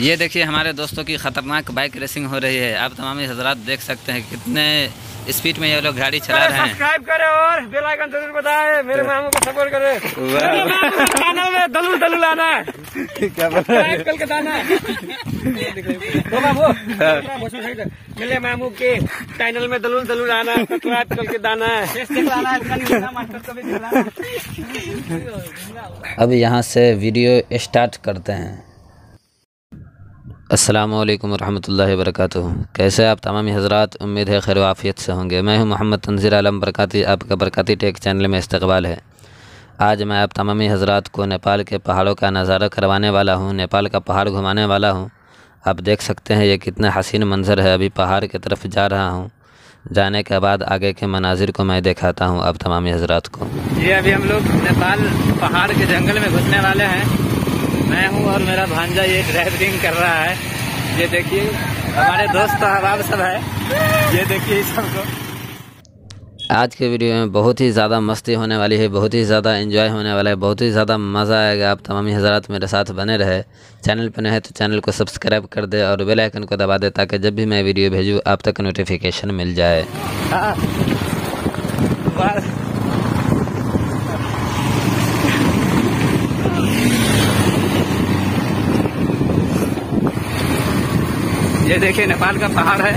ये देखिए हमारे दोस्तों की खतरनाक बाइक रेसिंग हो रही है। आप तमाम हजरात देख सकते हैं कितने स्पीड में ये लोग गाड़ी चला रहे हैं। सब्सक्राइब करें और बेल आइकन जरूर बताएं, मेरे मामू को सपोर्ट करें। चैनल में दलूल दलूल आना है, क्या कल के दाना है तो बाबू मेरे मामू के चैनल में दलूल दलूल आना है, सब्सक्राइब कल के दाना है। अब यहाँ से वीडियो स्टार्ट करते हैं। अस्सलामुअलैकुम वरहमतुल्लाहि वबरकातुहू। कैसे आप तमामी हज़रात, उम्मीद है खैर वाफ़ियत से होंगे। मैं हूं मोहम्मद तंज़ीर आलम बरकाती, आपका बरकाती टेक चैनल में इस्तकबाल है। आज मैं आप तमामी हज़रात को नेपाल के पहाड़ों का नज़ारा करवाने वाला हूं, नेपाल का पहाड़ घुमाने वाला हूं। आप देख सकते हैं ये कितना हसीन मंज़र है। अभी पहाड़ की तरफ जा रहा हूँ, जाने के बाद आगे के मनाजिर को मैं दिखाता हूँ आप तमामी हज़रात को। ये अभी हम लोग नेपाल पहाड़ के जंगल में घुसने वाले हैं। मैं हूँ और मेरा भांजा ये ड्राइविंग कर रहा है। ये देखिए हमारे दोस्त अहबाब सब है, ये देखिए सबको। आज के वीडियो में बहुत ही ज़्यादा मस्ती होने वाली है, बहुत ही ज़्यादा एंजॉय होने वाला है, बहुत ही ज़्यादा मज़ा आएगा। आप तमामी हज़रात मेरे साथ बने रहे। चैनल पर नए हैं तो चैनल को सब्सक्राइब कर दे और बेल आइकन को दबा दे ताकि जब भी मैं वीडियो भेजूँ आप तक नोटिफिकेशन मिल जाए। ये देखिए नेपाल का पहाड़ है,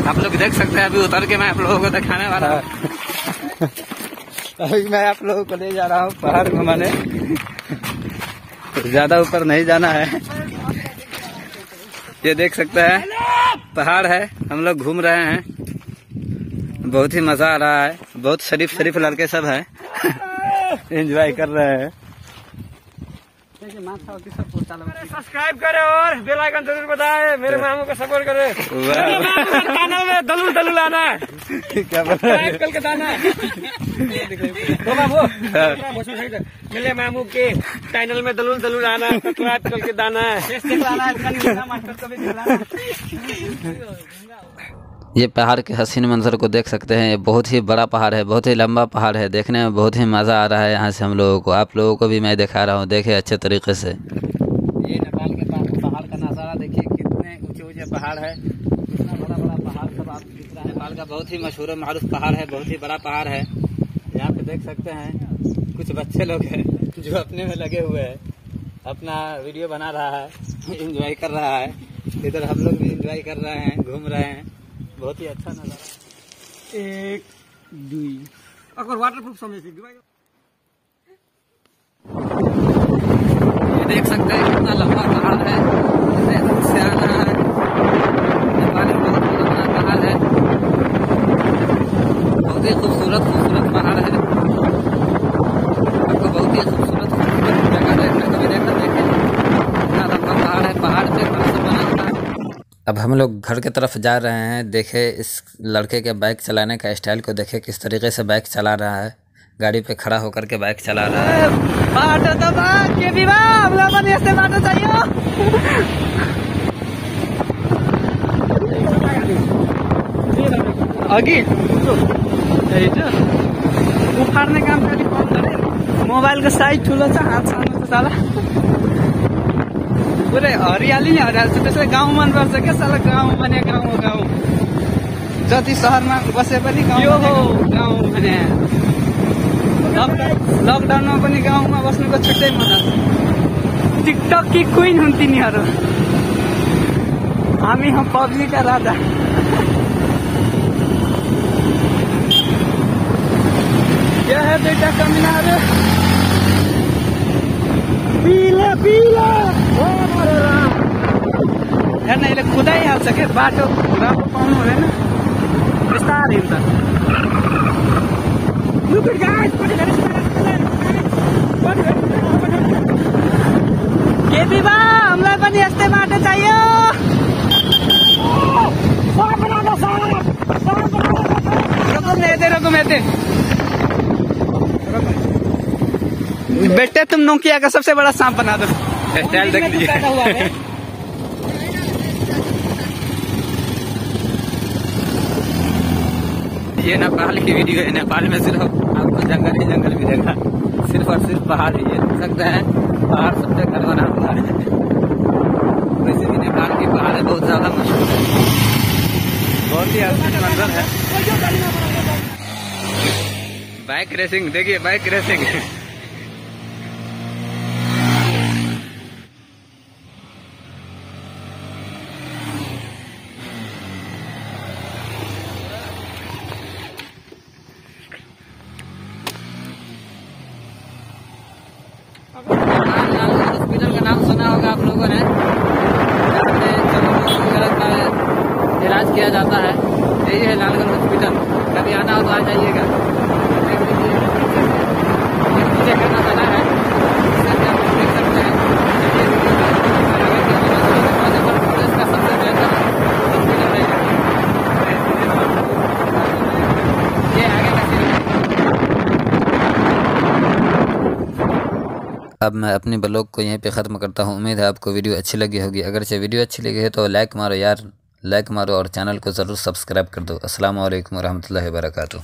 आप लोग देख सकते हैं। अभी उतर के मैं आप लोगों को दिखाने वाला हूँ। अभी मैं आप लोगों को ले जा रहा हूँ पहाड़ घुमाने। ज्यादा ऊपर नहीं जाना है। ये देख सकते हैं पहाड़ है, हम लोग घूम रहे हैं। बहुत ही मजा आ रहा है, बहुत शरीफ शरीफ लड़के सब हैं, एंजॉय कर रहे हैं। सब्सक्राइब करें और बेल आइकन जरूर बताएं, मेरे मामू को सपोर्ट करें। चैनल में दलूल दलूल आना है, क्या कल के दाना है तो बाबू मेरे मामू के चैनल में दलूल दलूल आना है, सब्सक्राइब कल के दाना है। ये पहाड़ के हसीन मंजर को देख सकते हैं। ये बहुत ही बड़ा पहाड़ है, बहुत ही लंबा पहाड़ है, देखने में बहुत ही मज़ा आ रहा है। यहाँ से हम लोगों को, आप लोगों को भी मैं दिखा रहा हूँ, देखे अच्छे तरीके से। ये नेपाल के पहाड़ का नज़ारा देखिए, कितने ऊंचे ऊंचे पहाड़ है, कितना बड़ा बड़ा पहाड़ सब आप दिख रहा है। नेपाल का बहुत ही मशहूर मारूफ पहाड़ है, बहुत ही बड़ा पहाड़ है। यहाँ पे देख सकते हैं कुछ बच्चे लोग हैं जो अपने में लगे हुए हैं, अपना वीडियो बना रहा है, एंजॉय कर रहा है। इधर हम लोग भी एंजॉय कर रहे हैं, घूम रहे हैं। बहुत ही अच्छा नजारा। एक दुई अगर वाटरप्रूफ समझ ये देख सकते हैं कितना लंबा पहाड़ है, से आ रहा है। नेपाल में बहुत बड़ा पहाड़ है, बहुत ही खूबसूरत खूबसूरत पहाड़ है। आपको बहुत ही खूबसूरत खूबसूरत जगह देखने को मिलेगा। देखें कितना लंबा पहाड़ है, पहाड़ पे बना हुआ है। अब हम लोग घर की तरफ जा रहे हैं। देखे इस लड़के के बाइक चलाने का स्टाइल को, देखे किस तरीके से बाइक चला रहा है। गाड़ी पे खड़ा होकर के बाइक चला रहा है। उखाड्ने काम खालि कम गरे, मोबाइलको साइज ठुलो छ, हात सानो छ साला। पुरै हरियाली नै हरियाली छ। त्यसै गाउँ मनपर्छ क्या साला, गाउँ भने गाउँ हो गाउँ। जति सहरमा बसे पनि गाउँ हो गाउँ भने। लकडाउनमा पनि गाउँमा बस्नुको छुट्टै मजा छ। टिकटक की क्वीन हुन् तिनीहरू, हामी हौं पब्लिकका राजा। क्या है बेटा कमिनाहरू, पीला पीला हेर्न यसले कुदाइहाल्छ क्या। बाटो राम्रो पाउनु हुँदैन, बिस्तारै हिँड्छ। के दिबा हामीलाई पनि यस्तै बाटो चाहियो। रुकुम यते बेटे, तुम नोकिया का सबसे बड़ा सांप बना दो। स्टाइल देख लीजिए। ये नेपाल की वीडियो है। नेपाल में सिर्फ आपको जंगल ही जंगल मिलेगा, सिर्फ और सिर्फ पहाड़ ही। ये देख सकते हैं पहाड़ सबसे घर बना हुआ है। वैसे भी देखिए मंजर है बाइक रेसिंग, देखिए बाइक रेसिंग। हॉस्पिटल का नाम सुना होगा आप लोगों ने, इलाज किया जाता है। यही है लालगंज हॉस्पिटल, कभी आना हो तो आ जाइएगा। देख लीजिए नीचे का नजारा है, देख सकते हैं। प्रदेश का सबसे बेहतर हॉस्पिटल है ये। आगे का अब मैं अपनी ब्लॉग को यहीं पे ख़त्म करता हूँ। उम्मीद है आपको वीडियो अच्छी लगी होगी। अगर से वीडियो अच्छी लगी है तो लाइक मारो यार, लाइक मारो और चैनल को ज़रूर सब्सक्राइब कर दो। अस्सलाम वालेकुम रहमतुल्लाहि व बरकातुहू।